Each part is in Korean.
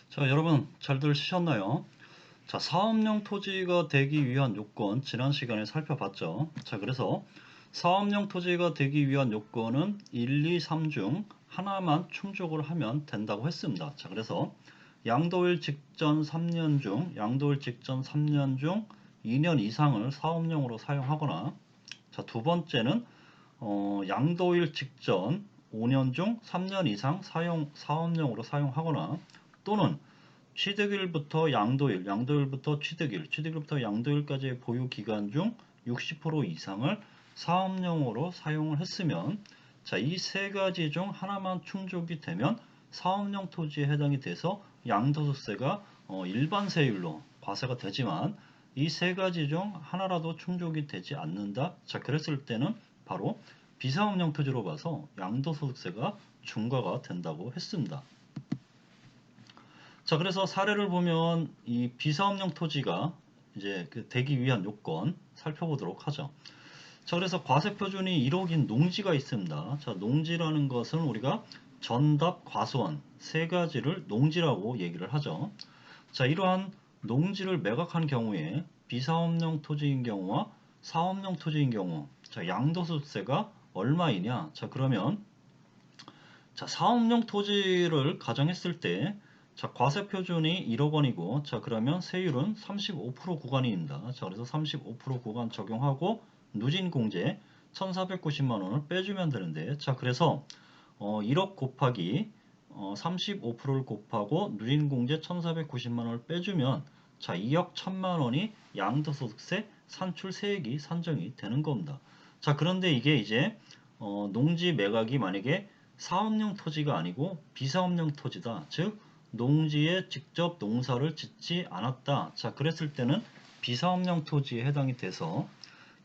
자, 여러분 잘 들으셨나요? 자, 사업용 토지가 되기 위한 요건 지난 시간에 살펴봤죠. 자, 그래서 사업용 토지가 되기 위한 요건은 1, 2, 3 중 하나만 충족을 하면 된다고 했습니다. 자, 그래서 양도일 직전 3년 중 2년 이상을 사업용으로 사용하거나, 자, 두 번째는 양도일 직전 5년 중 3년 이상 사업용으로 사용하거나, 또는 취득일부터 양도일부터 취득일부터 양도일까지의 보유 기간 중 60% 이상을 사업용으로 사용을 했으면, 자, 이 세 가지 중 하나만 충족이 되면 사업용 토지에 해당이 돼서 양도소득세가 일반 세율로 과세가 되지만, 이 세 가지 중 하나라도 충족이 되지 않는다. 자, 그랬을 때는 바로 비사업용 토지로 봐서 양도소득세가 중과가 된다고 했습니다. 자, 그래서 사례를 보면 이 비사업용 토지가 이제 되기 위한 요건 살펴보도록 하죠. 자, 그래서 과세 표준이 1억인 농지가 있습니다. 자, 농지라는 것은 우리가 전답, 과수원 세 가지를 농지라고 얘기를 하죠. 자, 이러한 농지를 매각한 경우에 비사업용 토지인 경우와 사업용 토지인 경우, 자, 양도소득세가 얼마이냐? 자, 그러면 자, 사업용 토지를 가정했을 때, 자, 과세 표준이 1억 원이고, 자, 그러면 세율은 35% 구간입니다. 자, 그래서 35% 구간 적용하고 누진공제 1,490만 원을 빼주면 되는데, 자, 그래서 1억 곱하기 35%를 곱하고 누진공제 1,490만 원을 빼주면, 자, 2억 1,000만 원이 양도소득세 산출세액이 산정이 되는 겁니다. 자, 그런데 이게 이제 농지 매각이 만약에 사업용 토지가 아니고 비사업용 토지다. 즉 농지에 직접 농사를 짓지 않았다. 자, 그랬을 때는 비사업용 토지에 해당이 돼서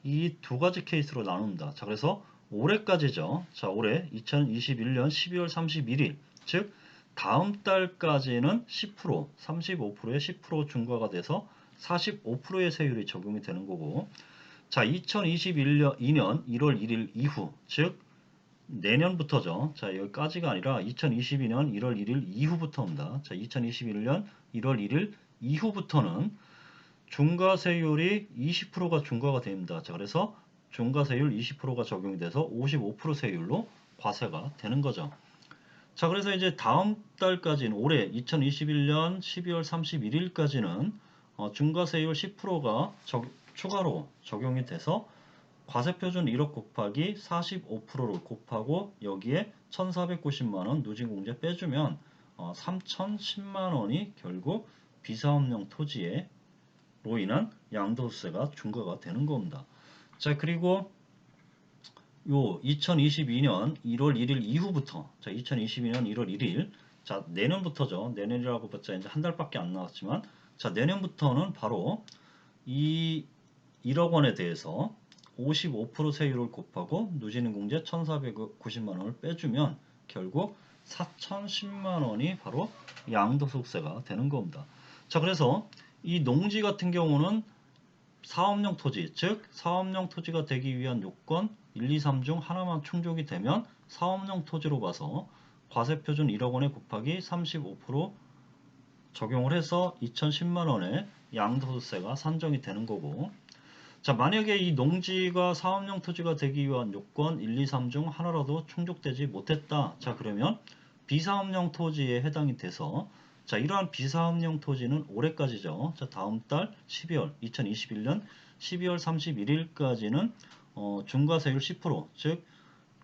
이 두 가지 케이스로 나눕니다. 자, 그래서 올해까지죠. 자, 올해 2021년 12월 31일, 즉 다음 달까지는 10%, 35%에 10% 중과가 돼서 45%의 세율이 적용이 되는 거고, 자, 2021년 1월 1일 이후, 즉 내년부터죠. 자, 여기까지가 아니라 2022년 1월 1일 이후부터입니다. 자, 2021년 1월 1일 이후부터는 중과세율이 20%가 중과가 됩니다. 자, 그래서 중과세율 20%가 적용이 돼서 55% 세율로 과세가 되는 거죠. 자, 그래서 이제 다음 달까지는 올해 2021년 12월 31일까지는 중과세율 10%가 추가로 적용이 돼서 과세표준 1억 곱하기 45%를 곱하고 여기에 1,490만원 누진공제 빼주면 3,010만원이 결국 비사업용 토지로 인한 양도세가 중과가 되는 겁니다. 자, 그리고 요 2022년 1월 1일 이후부터, 자, 2022년 1월 1일, 자, 내년부터죠. 내년이라고 봤자 이제 한 달밖에 안 남았지만, 자, 내년부터는 바로 이 1억 원에 대해서 55% 세율을 곱하고 누진공제 1,490만 원을 빼주면 결국 4,010만 원이 바로 양도소득세가 되는 겁니다. 자, 그래서 이 농지 같은 경우는 사업용 토지, 즉 사업용 토지가 되기 위한 요건 1, 2, 3 중 하나만 충족이 되면 사업용 토지로 봐서 과세표준 1억 원에 곱하기 35% 적용을 해서 2,010만 원의 양도소득세가 산정이 되는 거고, 자, 만약에 이 농지가 사업용 토지가 되기 위한 요건 1, 2, 3 중 하나라도 충족되지 못했다. 자, 그러면 비사업용 토지에 해당이 돼서, 자, 이러한 비사업용 토지는 올해까지죠. 자, 다음 달 2021년 12월 31일까지는 중과세율 10%, 즉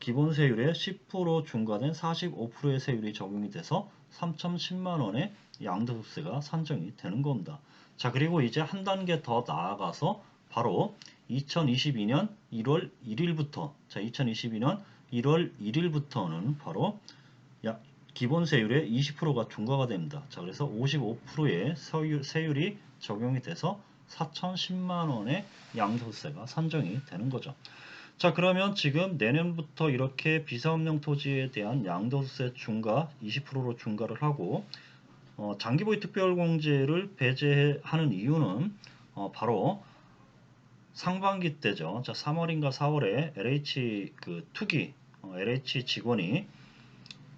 기본세율의 10% 중과된 45%의 세율이 적용이 돼서 3,010만 원의 양도소득세가 산정이 되는 겁니다. 자, 그리고 이제 한 단계 더 나아가서 바로 2022년 1월 1일부터, 자, 2022년 1월 1일부터는 바로 기본세율의 20%가 중과가 됩니다. 자, 그래서 55%의 세율이 적용이 돼서 4,010만 원의 양도세가 산정이 되는 거죠. 자, 그러면 지금 내년부터 이렇게 비사업용 토지에 대한 양도세 중과 20%로 중과를 하고 장기보유 특별공제를 배제하는 이유는 바로 상반기 때죠. 자, 3월인가 4월에 LH 투기 LH 직원이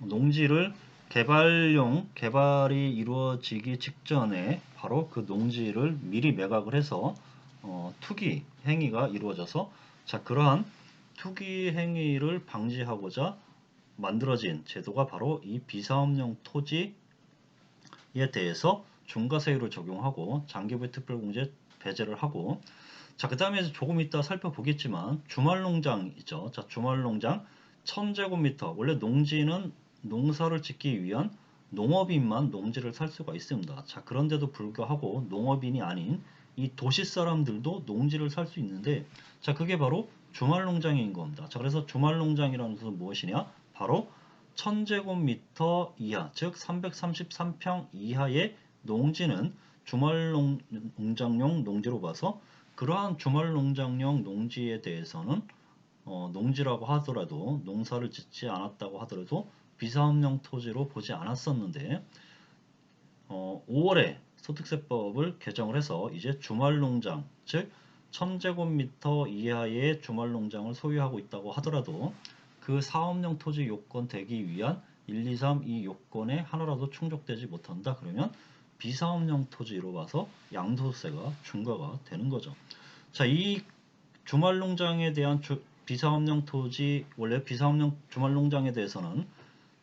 농지를 개발이 이루어지기 직전에 바로 그 농지를 미리 매각을 해서 투기 행위가 이루어져서 자 그러한 투기 행위를 방지하고자 만들어진 제도가 바로 이 비사업용 토지에 대해서 중과세율을 적용하고 장기부의 특별공제 배제를 하고 자 그 다음에 조금 이따 살펴보겠지만 주말농장 있죠. 자 주말농장 1000제곱미터 원래 농지는 농사를 짓기 위한 농업인만 농지를 살 수가 있습니다. 자 그런데도 불구하고 농업인이 아닌 이 도시 사람들도 농지를 살 수 있는데 자 그게 바로 주말농장인 겁니다. 자 그래서 주말농장이라는 것은 무엇이냐 바로 1000제곱미터 이하 즉 333평 이하의 농지는 주말농장용 농지로 봐서 그러한 주말농장용 농지에 대해서는 농지라고 하더라도 농사를 짓지 않았다고 하더라도 비사업용 토지로 보지 않았었는데 5월에 소득세법을 개정을 해서 이제 주말농장 즉 1000제곱미터 이하의 주말농장을 소유하고 있다고 하더라도 그 사업용 토지 요건 되기 위한 1, 2, 3 이 요건에 하나라도 충족되지 못한다 그러면 비사업용 토지로 봐서 양도세가 중과가 되는 거죠. 자, 이 주말농장에 대한 비사업용 토지 원래 비사업용 주말농장에 대해서는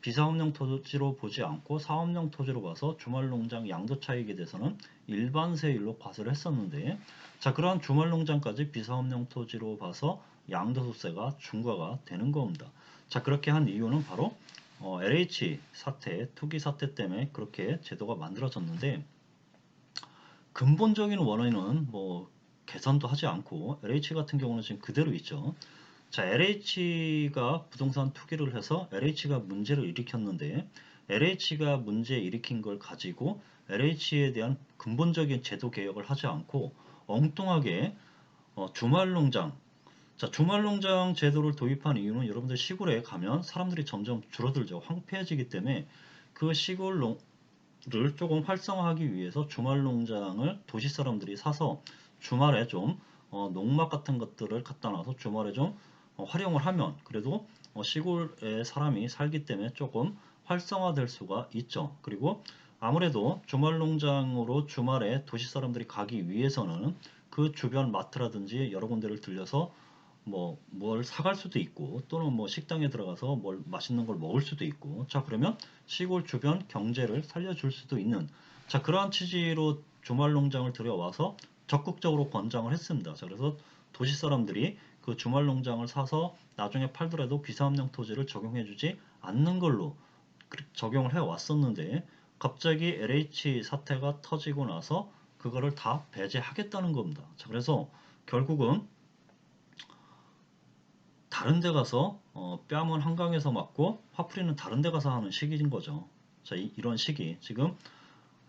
비사업용 토지로 보지 않고 사업용 토지로 봐서 주말농장 양도 차익에 대해서는 일반세율로 과세를 했었는데 자 그러한 주말농장까지 비사업용 토지로 봐서 양도소득세가 중과가 되는 겁니다. 자 그렇게 한 이유는 바로 LH 사태, 투기 사태 때문에 그렇게 제도가 만들어졌는데 근본적인 원인은 뭐 개선도 하지 않고 LH 같은 경우는 지금 그대로 있죠. 자, LH가 부동산 투기를 해서 LH가 문제를 일으켰는데 LH가 문제 일으킨 걸 가지고 LH에 대한 근본적인 제도 개혁을 하지 않고 엉뚱하게 주말농장 자, 주말농장 제도를 도입한 이유는 여러분들 시골에 가면 사람들이 점점 줄어들죠. 황폐해지기 때문에 그 시골을 조금 활성화하기 위해서 주말농장을 도시 사람들이 사서 주말에 좀 농막 같은 것들을 갖다 놔서 주말에 좀 활용을 하면 그래도 시골에 사람이 살기 때문에 조금 활성화될 수가 있죠. 그리고 아무래도 주말농장으로 주말에 도시 사람들이 가기 위해서는 그 주변 마트라든지 여러 군데를 들려서 뭐 뭘 사갈 수도 있고 또는 뭐 식당에 들어가서 뭘 맛있는 걸 먹을 수도 있고 자 그러면 시골 주변 경제를 살려줄 수도 있는 자 그러한 취지로 주말농장을 들여와서 적극적으로 권장을 했습니다. 자 그래서 도시 사람들이 그 주말농장을 사서 나중에 팔더라도 비사업용 토지를 적용해주지 않는 걸로 적용을 해왔었는데 갑자기 LH 사태가 터지고 나서 그거를 다 배제하겠다는 겁니다. 자 그래서 결국은 다른 데 가서 뺨은 한강에서 맞고 화풀이는 다른 데 가서 하는 시기인 거죠. 자, 이런 시기 지금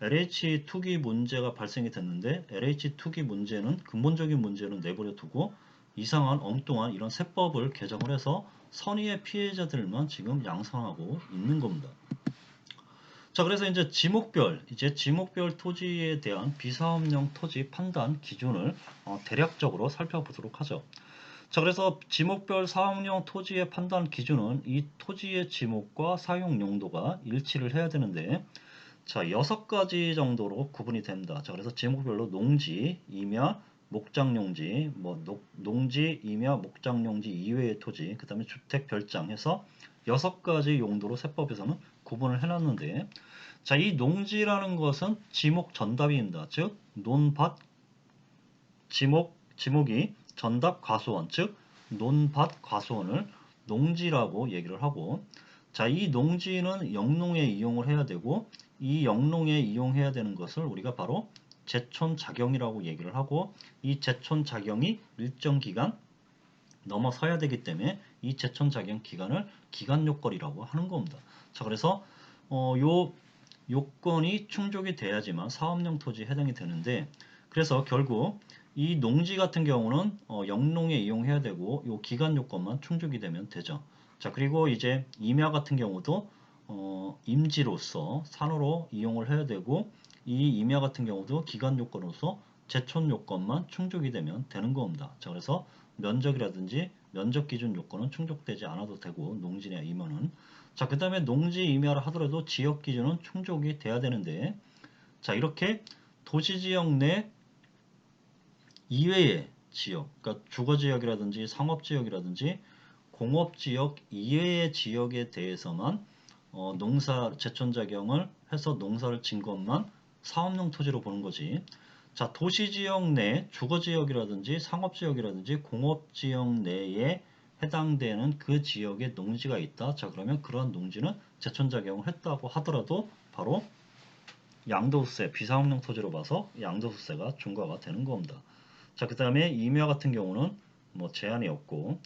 LH 투기 문제가 발생이 됐는데 LH 투기 문제는 근본적인 문제는 내버려 두고 이상한 엉뚱한 이런 세법을 개정을 해서 선의의 피해자들만 지금 양산하고 있는 겁니다. 자, 그래서 이제 지목별 토지에 대한 비사업용 토지 판단 기준을 대략적으로 살펴보도록 하죠. 자, 그래서 지목별 사업용 토지의 판단 기준은 이 토지의 지목과 사용 용도가 일치를 해야 되는데 자, 6가지 정도로 구분이 됩니다. 자, 그래서 지목별로 농지, 임야, 목장용지, 농지, 임야, 목장용지 이외의 토지, 그 다음에 주택 별장 해서 6가지 용도로 세법에서는 구분을 해놨는데 자, 이 농지라는 것은 지목 전답입니다. 즉, 논밭, 지목이 전답 과수원, 즉 논밭 과수원을 농지라고 얘기를 하고 자, 이 농지는 영농에 이용을 해야 되고 이 영농에 이용해야 되는 것을 우리가 바로 제촌작용이라고 얘기를 하고 이 제촌작용이 일정 기간 넘어서야 되기 때문에 이 제촌작용 기간을 기간요건이라고 하는 겁니다. 자, 그래서 요 요건이 충족이 돼야지만 사업용 토지에 해당이 되는데 그래서 결국 이 농지 같은 경우는 영농에 이용해야 되고 요 기간 요건만 충족이 되면 되죠. 자 그리고 이제 임야 같은 경우도 임지로서 산으로 이용을 해야 되고 이 임야 같은 경우도 기간 요건으로서 제촌 요건만 충족이 되면 되는 겁니다. 자 그래서 면적이라든지 면적 기준 요건은 충족되지 않아도 되고 농지나 임야는 자, 그 다음에 농지 임야를 하더라도 지역 기준은 충족이 돼야 되는데, 자, 이렇게 도시지역 내 이외의 지역, 그러니까 주거지역이라든지 상업지역이라든지 공업지역 이외의 지역에 대해서만 농사 제천자경을 해서 농사를 진 것만 사업용 토지로 보는 거지. 자, 도시지역 내 주거지역이라든지 상업지역이라든지 공업지역 내에 해당되는 그 지역에 농지가 있다. 자, 그러면 그러한 농지는 제천자경을 했다고 하더라도 바로 양도세, 비사업용 토지로 봐서 양도세가 중과가 되는 겁니다. 자, 그 다음에 임야 같은 경우는 뭐 제한이 없고,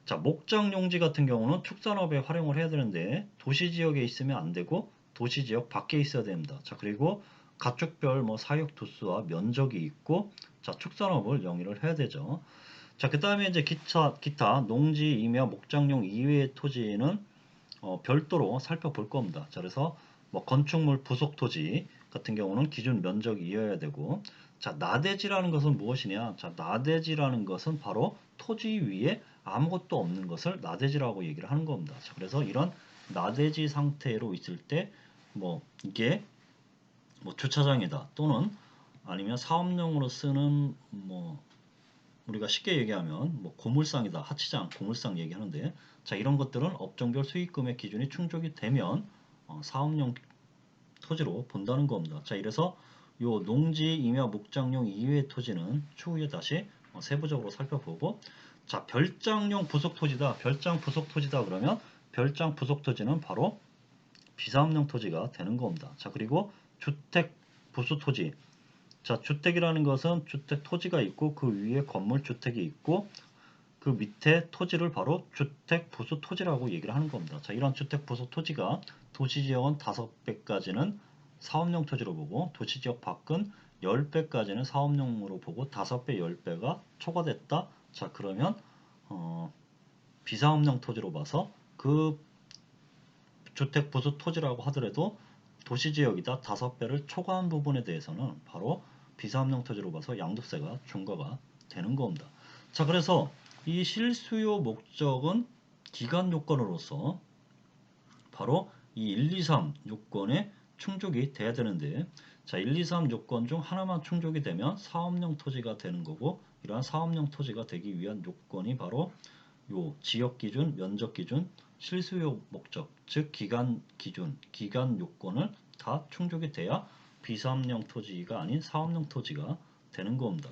자, 목장용지 같은 경우는 축산업에 활용을 해야 되는데 도시지역에 있으면 안 되고 도시지역 밖에 있어야 됩니다. 자, 그리고 가축별 뭐 사육 두수와 면적이 있고, 자, 축산업을 영위를 해야 되죠. 자, 그 다음에 이제 기타 농지, 임야, 목장용 이외의 토지는 별도로 살펴볼 겁니다. 자, 그래서 뭐 건축물 부속 토지 같은 경우는 기준 면적이 이어야 되고, 자, 나대지라는 것은 무엇이냐? 자, 나대지라는 것은 바로 토지 위에 아무것도 없는 것을 나대지라고 얘기를 하는 겁니다. 자, 그래서 이런 나대지 상태로 있을 때 뭐 이게 뭐 주차장이다 또는 아니면 사업용으로 쓰는 뭐 우리가 쉽게 얘기하면 뭐 고물상이다, 하치장, 고물상 얘기하는데, 자, 이런 것들은 업종별 수익금의 기준이 충족이 되면 사업용 토지로 본다는 겁니다. 자, 이래서 요 농지, 임야, 목장용 이외의 토지는 추후에 다시 세부적으로 살펴보고, 자, 별장용 부속 토지다, 별장 부속 토지다 그러면 별장 부속 토지는 바로 비사업용 토지가 되는 겁니다. 자, 그리고 주택 부수 토지. 자, 주택이라는 것은 주택 토지가 있고 그 위에 건물 주택이 있고 그 밑에 토지를 바로 주택 부수 토지라고 얘기를 하는 겁니다. 자, 이런 주택 부수 토지가 도시지역은 5배까지는 사업용 토지로 보고 도시지역 밖은 10배까지는 사업용으로 보고 5배, 10배가 초과됐다. 자, 그러면 비사업용 토지로 봐서 그 주택 부수 토지라고 하더라도 도시지역이다 5배를 초과한 부분에 대해서는 바로 비사업용 토지로 봐서 양도세가 중과가 되는 겁니다. 자, 그래서 이 실수요 목적은 기간 요건으로서 바로 이 1, 2, 3 요건에 충족이 돼야 되는데, 자, 1, 2, 3 요건 중 하나만 충족이 되면 사업용 토지가 되는 거고, 이러한 사업용 토지가 되기 위한 요건이 바로 요 지역 기준, 면적 기준, 실수요 목적, 즉 기간 기준, 기간 요건을 다 충족이 돼야 비사업용 토지가 아닌 사업용 토지가 되는 겁니다.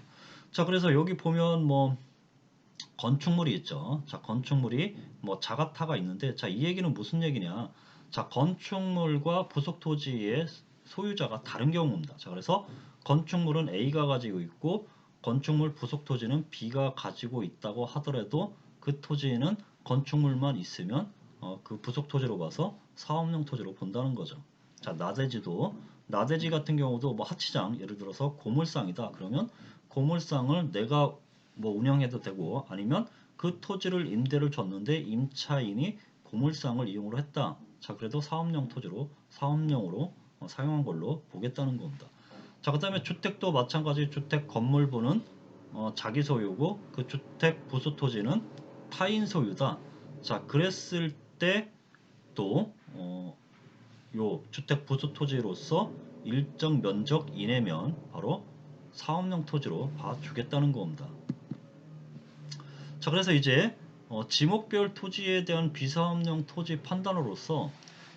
자, 그래서 여기 보면 뭐 건축물이 있죠. 자, 건축물이 뭐 자가타가 있는데, 자, 이 얘기는 무슨 얘기냐? 자, 건축물과 부속 토지의 소유자가 다른 경우입니다. 자, 그래서 건축물은 A가 가지고 있고 건축물 부속 토지는 B가 가지고 있다고 하더라도 그 토지는 건축물만 있으면 그 부속 토지로 봐서 사업용 토지로 본다는 거죠. 자, 나대지 같은 경우도 뭐 하치장, 예를 들어서 고물상이다. 그러면 고물상을 내가 뭐 운영해도 되고, 아니면 그 토지를 임대를 줬는데 임차인이 고물상을 이용을 했다. 자, 그래도 사업용 토지로 사업용으로 사용한 걸로 보겠다는 겁니다. 자, 그 다음에 주택도 마찬가지. 주택 건물부는 자기 소유고 그 주택 부수 토지는 타인 소유다. 자, 그랬을 때 또 요 주택 부수 토지로서 일정 면적 이내면 바로 사업용 토지로 봐주겠다는 겁니다. 자, 그래서 이제 지목별 토지에 대한 비사업용 토지 판단으로서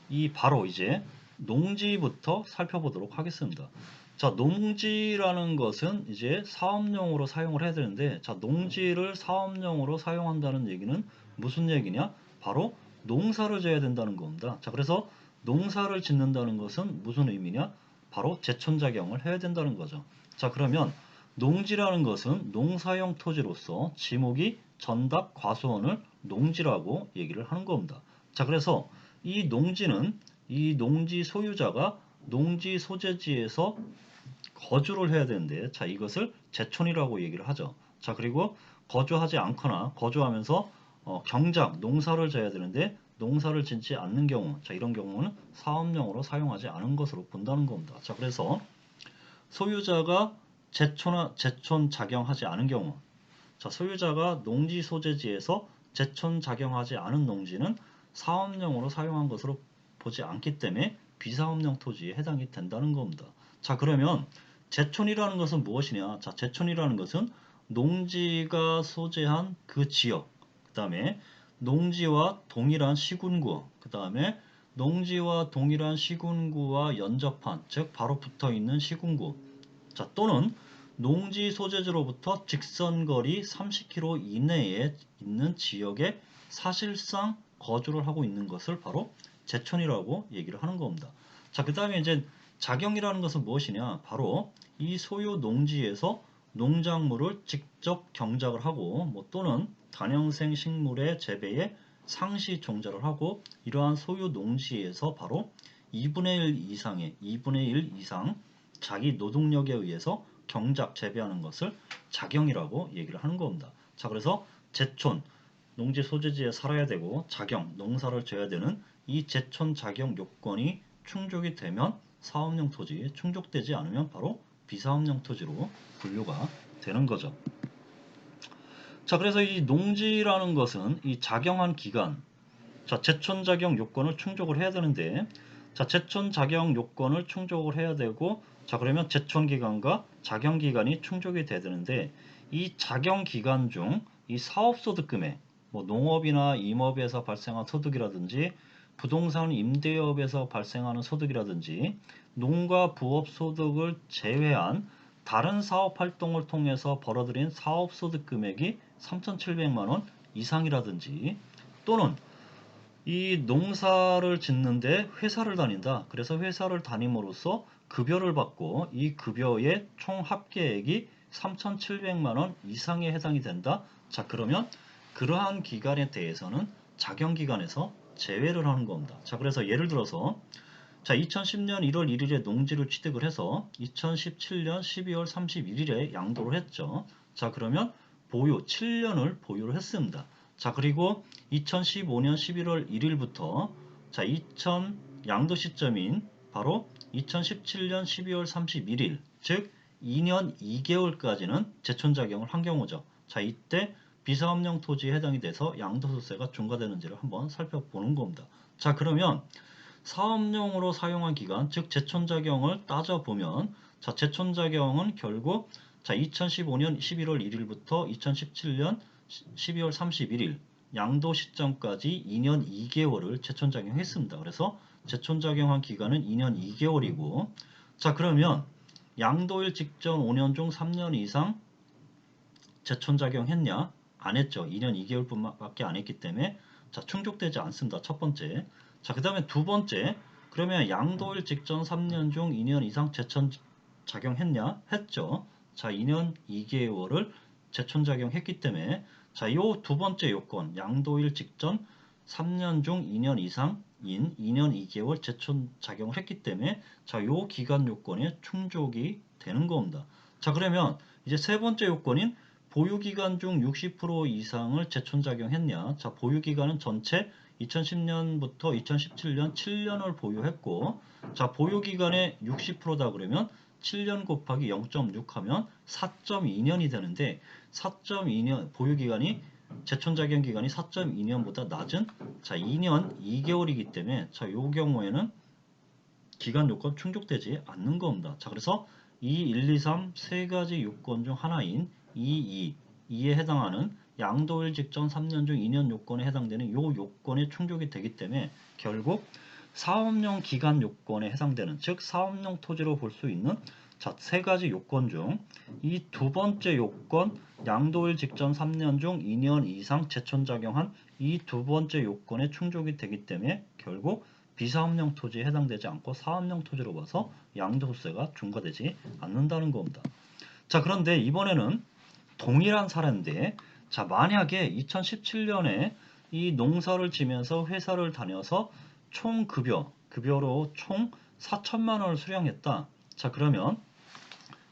이 바로 이제 농지부터 살펴보도록 하겠습니다. 자, 농지라는 것은 이제 사업용으로 사용을 해야 되는데, 자, 농지를 사업용으로 사용한다는 얘기는 무슨 얘기냐? 바로 농사를 져야 된다는 겁니다. 자, 그래서 농사를 짓는다는 것은 무슨 의미냐? 바로 제천자경을 해야 된다는 거죠. 자, 그러면 농지라는 것은 농사용 토지로서 지목이 전답 과수원을 농지라고 얘기를 하는 겁니다. 자, 그래서 이 농지는 이 농지 소유자가 농지 소재지에서 거주를 해야 되는데, 자, 이것을 제촌이라고 얘기를 하죠. 자, 그리고 거주하지 않거나 거주하면서 경작, 농사를 져야 되는데 농사를 짓지 않는 경우, 자, 이런 경우는 사업용으로 사용하지 않은 것으로 본다는 겁니다. 자, 그래서 소유자가 제촌 작용하지 않은 경우, 자, 소유자가 농지 소재지에서 제촌 작용하지 않은 농지는 사업용으로 사용한 것으로 보지 않기 때문에 비사업용 토지에 해당이 된다는 겁니다. 자, 그러면 제촌이라는 것은 무엇이냐? 자, 제촌이라는 것은 농지가 소재한 그 지역, 그 다음에 농지와 동일한 시군구, 그 다음에 농지와 동일한 시군구와 연접한, 즉 바로 붙어 있는 시군구, 자, 또는 농지 소재지로부터 직선거리 30km 이내에 있는 지역에 사실상 거주를 하고 있는 것을 바로 제촌이라고 얘기를 하는 겁니다. 자, 그 다음에 이제 작용이라는 것은 무엇이냐? 바로 이 소유 농지에서 농작물을 직접 경작을 하고 또는 다년생 식물의 재배에 상시 종자를 하고 이러한 소유 농지에서 바로 2분의 1 이상 자기 노동력에 의해서 경작 재배하는 것을 작용이라고 얘기를 하는 겁니다. 자, 그래서 제촌 농지 소재지에 살아야 되고 작용 농사를 져야 되는 이 제촌 작용 요건이 충족이 되면 사업용 토지, 충족되지 않으면 바로 비사업용 토지로 분류가 되는 거죠. 자, 그래서 이 농지라는 것은 이 작용한 기간, 자, 제촌 작용 요건을 충족을 해야 되는데, 자, 제촌 작용 요건을 충족을 해야 되고, 자, 그러면 제촌 기간과 작용 기간이 충족이 돼야 되는데, 이 작용 기간 중 이 사업소득 금액, 농업이나 임업에서 발생한 소득이라든지, 부동산 임대업에서 발생하는 소득이라든지, 농가 부업 소득을 제외한 다른 사업 활동을 통해서 벌어들인 사업소득 금액이 3,700만 원 이상이라든지, 또는 이 농사를 짓는데 회사를 다닌다. 그래서 회사를 다님으로써 급여를 받고 이 급여의 총 합계액이 3,700만 원 이상에 해당이 된다. 자, 그러면 그러한 기간에 대해서는 작용기간에서 제외를 하는 겁니다. 자, 그래서 예를 들어서 자, 2010년 1월 1일에 농지를 취득을 해서 2017년 12월 31일에 양도를 했죠. 자, 그러면 보유 7년을 보유를 했습니다. 자, 그리고 2015년 11월 1일부터 자, 양도 시점인 바로 2017년 12월 31일, 즉 2년 2개월까지는 제촌작용을 한 경우죠. 자, 이때 비사업용 토지에 해당이 돼서 양도소득세가 중과되는지를 한번 살펴보는 겁니다. 자, 그러면 사업용으로 사용한 기간, 즉 제촌작용을 따져보면 자, 제촌작용은 결국 자, 2015년 11월 1일부터 2017년 12월 31일 양도 시점까지 2년 2개월을 제촌작용했습니다. 그래서 제촌작용한 기간은 2년 2개월이고 자, 그러면 양도일 직전 5년 중 3년 이상 제촌작용했냐? 안 했죠. 2년 2개월뿐밖에 안 했기 때문에 자, 충족되지 않습니다. 첫 번째. 자, 그 다음에 두 번째. 그러면 양도일 직전 3년 중 2년 이상 제촌작용했냐? 했죠. 자, 2년 2개월을 제촌작용했기 때문에 자, 요 두 번째 요건, 양도일 직전 3년 중 2년 이상인 2년 2개월 제촌작용을 했기 때문에 자, 요 기간 요건에 충족이 되는 겁니다. 자, 그러면 이제 세 번째 요건인 보유기간 중 60% 이상을 제촌작용했냐? 자, 보유기간은 전체 2010년부터 2017년 7년을 보유했고, 자, 보유기간의 60%다 그러면 7년 곱하기 0.6 하면 4.2년이 되는데, 4.2년, 보유기간이, 제촌작용 기간이 4.2년보다 낮은, 자, 2년 2개월이기 때문에, 자, 요 경우에는 기간 요건 충족되지 않는 겁니다. 자, 그래서 2, 1, 2, 3 세 가지 요건 중 하나인 2에 해당하는 양도일 직전 3년 중 2년 요건에 해당되는 요 요건에 충족이 되기 때문에 결국 사업용 기간 요건에 해당되는, 즉 사업용 토지로 볼 수 있는 자, 세 가지 요건 중 이 두 번째 요건, 양도일 직전 3년 중 2년 이상 제촌작용한 이 두 번째 요건에 충족이 되기 때문에 결국 비사업용 토지에 해당되지 않고 사업용 토지로 봐서 양도소득세가 중과되지 않는다는 겁니다. 자, 그런데 이번에는 동일한 사례인데, 자, 만약에 2017년에 이 농사를 지면서 회사를 다녀서 총 급여로 총 4천만 원을 수령했다. 자, 그러면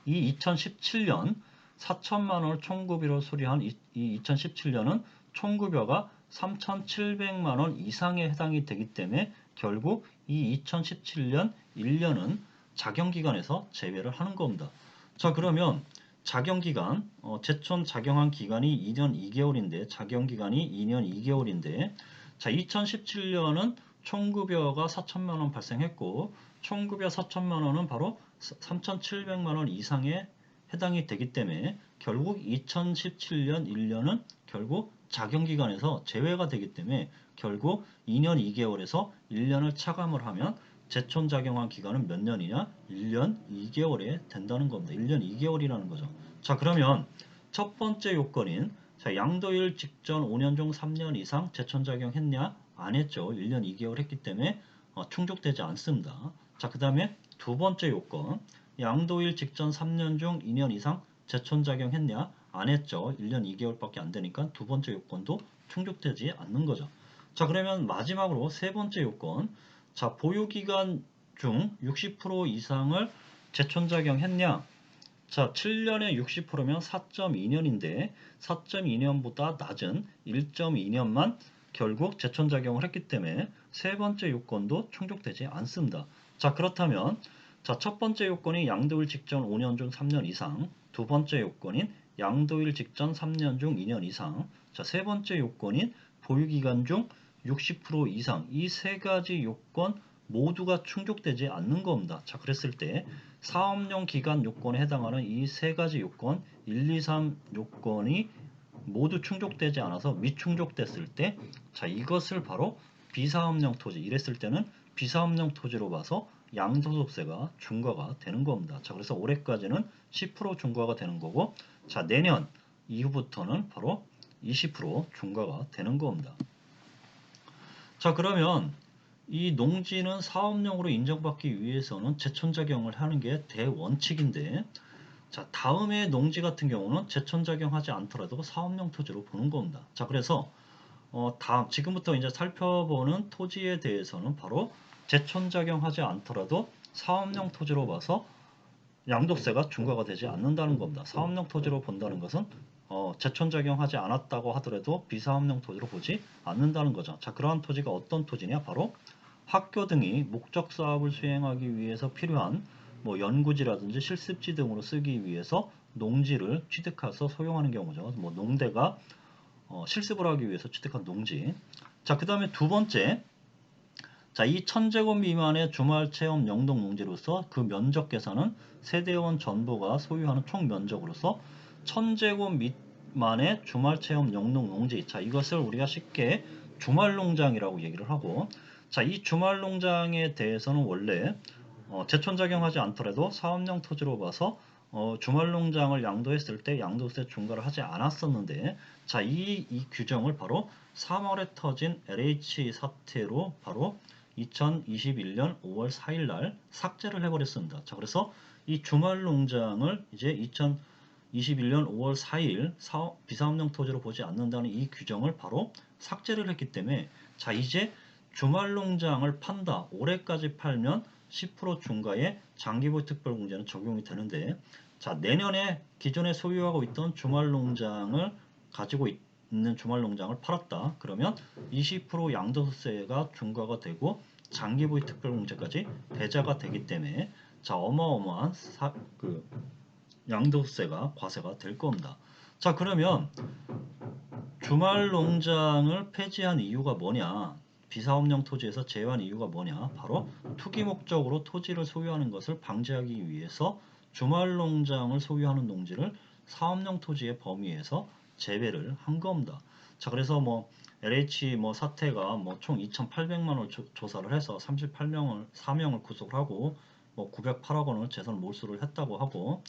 이 2017년 4천만 원을 총급여로 수령한 이 2017년은 총급여가 3,700만 원 이상에 해당이 되기 때문에 결국 이 2017년 1년은 작용기간에서 제외를 하는 겁니다. 자, 그러면 작용기간, 제촌 작용한 기간이 2년 2개월인데, 작용기간이 2년 2개월인데, 자, 2017년은 총급여가 4천만 원 발생했고 총급여 4천만 원은 바로 3,700만 원 이상에 해당이 되기 때문에 결국 2017년 1년은 결국 작용기간에서 제외가 되기 때문에 결국 2년 2개월에서 1년을 차감을 하면 재촌작용한 기간은 몇 년이냐? 1년 2개월에 된다는 겁니다. 1년 2개월이라는 거죠. 자, 그러면 첫 번째 요건인 양도일 직전 5년 중 3년 이상 재촌작용했냐? 안 했죠. 1년 2개월 했기 때문에 충족되지 않습니다. 자, 그 다음에 두 번째 요건 양도일 직전 3년 중 2년 이상 재촌작용했냐? 안 했죠. 1년 2개월밖에 안 되니까 두 번째 요건도 충족되지 않는 거죠. 자, 그러면 마지막으로 세 번째 요건. 자, 보유기간 중 60% 이상을 재촌작용했냐? 자, 7년에 60%면 4.2년인데 4.2년보다 낮은 1.2년만 결국 재촌작용을 했기 때문에 세 번째 요건도 충족되지 않습니다. 자, 그렇다면 자, 첫 번째 요건이 양도일 직전 5년 중 3년 이상, 두 번째 요건인 양도일 직전 3년 중 2년 이상, 자, 세 번째 요건인 보유기간 중 60% 이상, 이 세 가지 요건 모두가 충족되지 않는 겁니다. 자, 그랬을 때 사업용 기간 요건에 해당하는 이 세 가지 요건 1, 2, 3 요건이 모두 충족되지 않아서 미충족됐을 때 자, 이것을 바로 비사업용 토지, 이랬을 때는 비사업용 토지로 봐서 양도소득세가 중과가 되는 겁니다. 자, 그래서 올해까지는 10% 중과가 되는 거고, 자, 내년 이후부터는 바로 20% 중과가 되는 겁니다. 자, 그러면 이 농지는 사업용으로 인정받기 위해서는 재촌작용을 하는 게 대원칙인데, 자, 다음에 농지 같은 경우는 재촌작용하지 않더라도 사업용 토지로 보는 겁니다. 자, 그래서 지금부터 이제 살펴보는 토지에 대해서는 바로 재촌작용하지 않더라도 사업용 토지로 봐서 양도세가 중과가 되지 않는다는 겁니다. 사업용 토지로 본다는 것은 재촌작용하지 않았다고 하더라도 비사업용 토지로 보지 않는다는 거죠. 자, 그러한 토지가 어떤 토지냐? 바로 학교 등이 목적 사업을 수행하기 위해서 필요한 뭐 연구지라든지 실습지 등으로 쓰기 위해서 농지를 취득해서 소용하는 경우죠. 뭐 농대가 실습을 하기 위해서 취득한 농지. 자, 그 다음에 두 번째, 자, 이 1000제곱 미만의 주말 체험 영동 농지로서 그 면적 계산은 세대원 전부가 소유하는 총 면적으로서 1000제곱 미만의 주말 체험 영동 농지. 자, 이것을 우리가 쉽게 주말 농장이라고 얘기를 하고, 자, 이 주말 농장에 대해서는 원래 재촌작용하지 않더라도 사업용 토지로 봐서 주말 농장을 양도했을 때 양도세 중과를 하지 않았었는데, 자, 이 규정을 바로 3월에 터진 LH 사태로 바로 2021년 5월 4일 날 삭제를 해버렸습니다. 자, 그래서 이 주말 농장을 이제 2021년 5월 4일 비사업용 토지로 보지 않는다는 이 규정을 바로 삭제를 했기 때문에, 자, 이제 주말 농장을 판다. 올해까지 팔면 10% 중과의 장기보유 특별공제는 적용이 되는데, 자, 내년에 기존에 소유하고 있던 주말 농장을 가지고 있는 주말 농장을 팔았다. 그러면 20% 양도세가 중과가 되고 장기보유 특별공제까지 배제가 되기 때문에 자, 어마어마한 양도세가 과세가 될 겁니다. 자, 그러면 주말 농장을 폐지한 이유가 뭐냐? 비사업용 토지에서 제외한 이유가 뭐냐? 바로 투기 목적으로 토지를 소유하는 것을 방지하기 위해서 주말 농장을 소유하는 농지를 사업용 토지의 범위에서 제외를 한 겁니다. 자, 그래서 뭐 LH 사태가 총 2,800만 원 조사를 해서 4명을 구속을 하고 908억 원을 재산 몰수를 했다고 하고,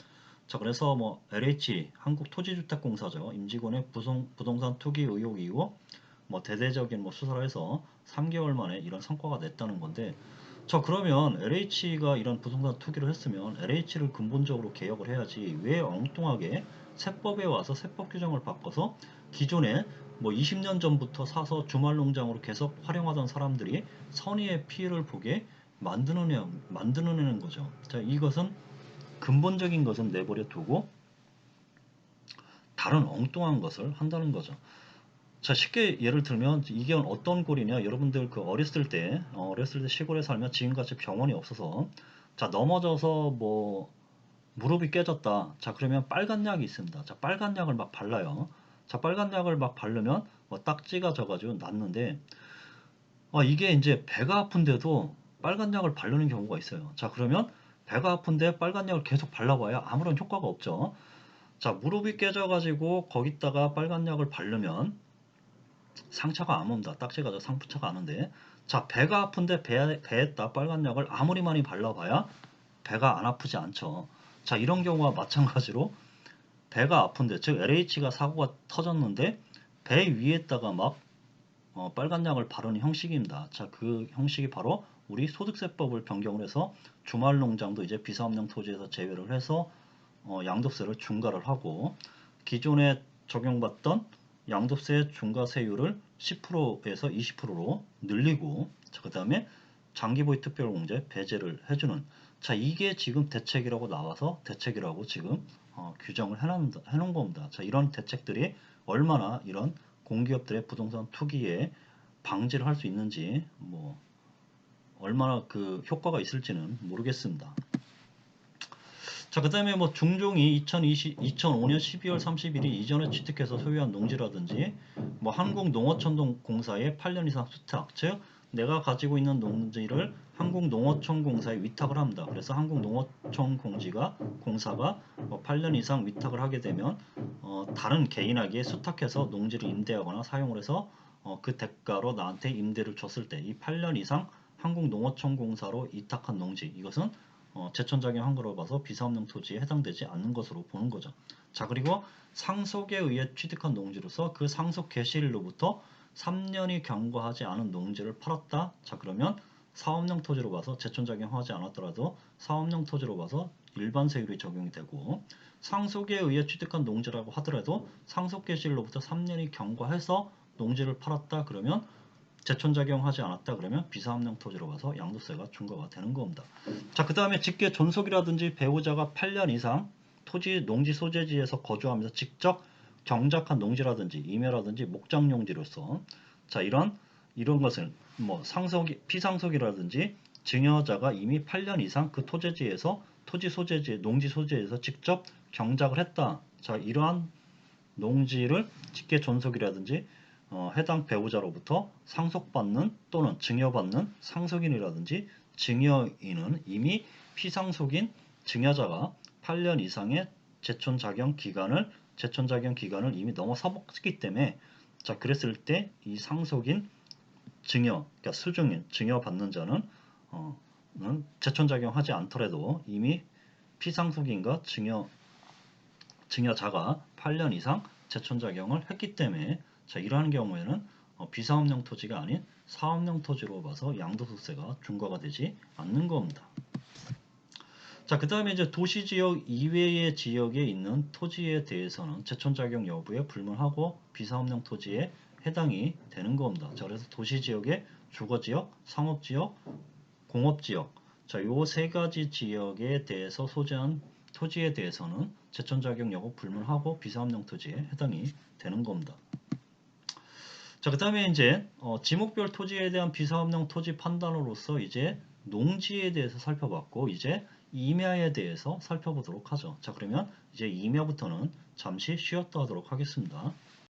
자, 그래서 LH 한국토지주택공사죠. 임직원의 부동산 투기 의혹 이후 대대적인 수사를 해서 3개월 만에 이런 성과가 냈다는 건데, 자, 그러면 LH가 이런 부동산 투기를 했으면 LH를 근본적으로 개혁을 해야지 왜 엉뚱하게 세법에 와서 세법 규정을 바꿔서 기존에 20년 전부터 사서 주말농장으로 계속 활용하던 사람들이 선의의 피해를 보게 만드는 거죠. 자, 이것은 근본적인 것은 내버려 두고 다른 엉뚱한 것을 한다는 거죠. 자, 쉽게 예를 들면 이게 어떤 꼴이냐? 여러분들 어렸을 때 시골에 살면 지금같이 병원이 없어서 자, 넘어져서 무릎이 깨졌다. 자, 그러면 빨간 약이 있습니다. 자, 빨간 약을 막 발라요. 자, 빨간 약을 막 바르면 딱지가 져가지고 낫는데, 이게 이제 배가 아픈데도 빨간 약을 바르는 경우가 있어요. 자, 그러면 배가 아픈데 빨간 약을 계속 발라봐야 아무런 효과가 없죠. 자, 무릎이 깨져가지고 거기다가 빨간 약을 바르면 상처가 안 옵니다. 딱지가 저 상처가 안 오는데. 자, 배가 아픈데 배에다 빨간 약을 아무리 많이 발라봐야 배가 안 아프지 않죠. 자, 이런 경우와 마찬가지로 배가 아픈데, 즉 LH가 사고가 터졌는데 배 위에다가 막 빨간 약을 바르는 형식입니다. 자, 그 형식이 바로 우리 소득세법을 변경을 해서 주말 농장도 이제 비사업용 토지에서 제외를 해서 양도세를 중과를 하고, 기존에 적용받던 양도세 중과세율을 10%에서 20%로 늘리고, 그 다음에 장기보유 특별공제 배제를 해주는, 자, 이게 지금 대책이라고 나와서 대책이라고 지금 규정을 해놓은 겁니다. 자, 이런 대책들이 얼마나 이런 공기업들의 부동산 투기에 방지를 할 수 있는지, 뭐 얼마나 그 효과가 있을지는 모르겠습니다. 자, 그 다음에 뭐 중종이 2005년 12월 30일이 이전에 취득해서 소유한 농지라든지 뭐 한국농어촌공사에 8년 이상 수탁, 즉 내가 가지고 있는 농지를 한국농어촌공사에 위탁을 합니다. 그래서 한국농어촌공사가 8년 이상 위탁을 하게 되면 다른 개인에게 수탁해서 농지를 임대하거나 사용을 해서 그 대가로 나한테 임대를 줬을 때 이 8년 이상 한국농어촌공사로 위탁한 농지, 이것은 제천작용한 거로 봐서 비사업용 토지에 해당되지 않는 것으로 보는 거죠. 자, 그리고 상속에 의해 취득한 농지로서 그 상속 개시일로부터 3년이 경과하지 않은 농지를 팔았다. 자, 그러면 사업용 토지로 봐서 제천작용하지 않았더라도 사업용 토지로 봐서 일반 세율이 적용이 되고, 상속에 의해 취득한 농지라고 하더라도 상속 개시일로부터 3년이 경과해서 농지를 팔았다. 그러면 제천작용하지 않았다 그러면 비사업용 토지로 봐서 양도세가 중과가 되는 겁니다. 자, 그 다음에 직계 존속이라든지 배우자가 8년 이상 토지 농지 소재지에서 거주하면서 직접 경작한 농지라든지 임야라든지 목장용지로서, 자, 이런 것을 뭐 피상속이라든지 증여자가 이미 8년 이상 그 토지지에서 토지 소재지 농지 소재에서 직접 경작을 했다. 자, 이러한 농지를 직계 존속이라든지 해당 배우자로부터 상속받는 또는 증여받는 상속인이라든지 증여인은 이미 피상속인 증여자가 8년 이상의 제천작용 기간을 이미 넘어서기 때문에, 자, 그랬을 때 이 상속인 그러니까 수중인 증여받는 자는 제천작용하지 않더라도 이미 피상속인과 증여자가 8년 이상 제천작용을 했기 때문에, 자, 이러한 경우에는 비사업용 토지가 아닌 사업용 토지로 봐서 양도소득세가 중과가 되지 않는 겁니다. 자, 그 다음에 이제 도시지역 이외의 지역에 있는 토지에 대해서는 제천작용 여부에 불문하고 비사업용 토지에 해당이 되는 겁니다. 자, 그래서 도시지역의 주거지역, 상업지역, 공업지역, 자, 요 세 가지 지역에 대해서 소재한 토지에 대해서는 제천작용 여부 불문하고 비사업용 토지에 해당이 되는 겁니다. 자, 그 다음에 이제 지목별 토지에 대한 비사업용 토지 판단으로서 이제 농지에 대해서 살펴봤고, 이제 임야에 대해서 살펴보도록 하죠. 자, 그러면 이제 임야부터는 잠시 쉬었다 하도록 하겠습니다.